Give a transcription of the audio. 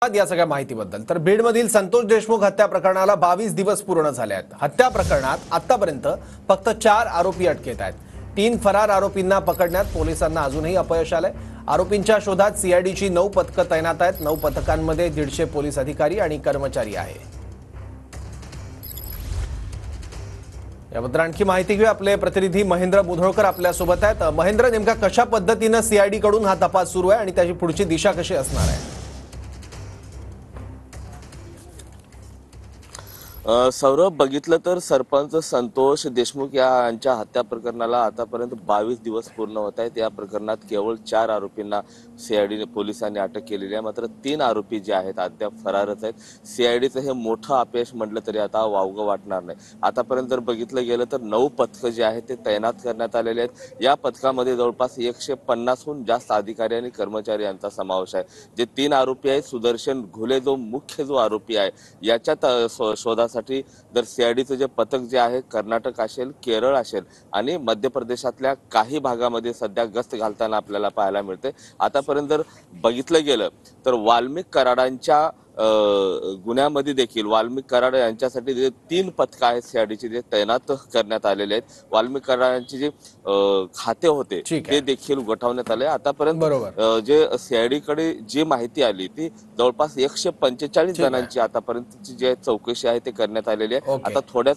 या सगळ्या माहितीबद्दल। तर बीडमधील संतोष देशमुख हत्या प्रकरणाला 22 दिवस पूर्ण झाले आहेत। हत्या प्रकरणात आतापर्यंत फक्त 4 आरोपी अटकेत आहेत। 3 फरार आरोपींना पकडण्यात पोलिसांना अजूनही अपयश आलंय। आरोपींच्या शोधात सीआयडीची 9 पथकं तैनात आहेत। 9 पथकांमध्ये 150 पोलीस अधिकारी आणि कर्मचारी आहेत। याबद्दल आणखी माहिती घेऊ, आपले प्रतिनिधी महेंद्र मुधोळकर आपल्या सोबत आहेत। महेंद्र, नेमका कशा पद्धतीने सीआयडी कडून हा तपास सुरू आहे आणि त्याची पुढची दिशा कशी असणार आहे? सौरभ, बघितलं तर सरपंच संतोष देशमुख यांच्या हत्या प्रकरणाला आतापर्यंत 22 दिवस पूर्ण होत आहेत। या प्रकरणात केवळ 4 आरोपींना सीआयडी पोलिसांनी अटक केलेली आहे, मात्र 3 आरोपी जे आहेत अद्याप फरारच आहेत। सीआयडीचं हे मोठं अपयश म्हटलं तरी आता वावगं वाटणार नाही। आतापर्यंत जर बघितलं गेलं तर 9 पथकं जे आहेत ते तैनात करण्यात आलेले आहेत। या पथकामध्ये जवळपास 150हून जास्त अधिकारी आणि कर्मचारी यांचा समावेश आहे। जे 3 आरोपी आहेत, सुदर्शन घुले जो मुख्य आरोपी आहे, याच्यात शोधासाठी जर सीआयडीचं जे पथक जे आहे कर्नाटक असेल, केरळ असेल आणि मध्य प्रदेशातल्या काही भागामध्ये सध्या गस्त घालताना आपल्याला पाहायला मिळते। आतापर्यंत जर बघितलं गेलं तर वाल्मिक कराडांच्या गुन्ह्यामध्ये देखील वाल्मिक कराड यांच्यासाठी जे 3 पथकं आहेत सीआयडीचे जे तैनात करण्यात आलेले आहेत। वाल्मिक कराडांचे जे खाते होते ते देखील गोठवण्यात आले। आतापर्यंत जे सीआयडी कडे जी माहिती आली ती जवळपास 145 जणांची आतापर्यंतची जी चौकशी आहे ते करण्यात आलेली आहे। आता थोड्या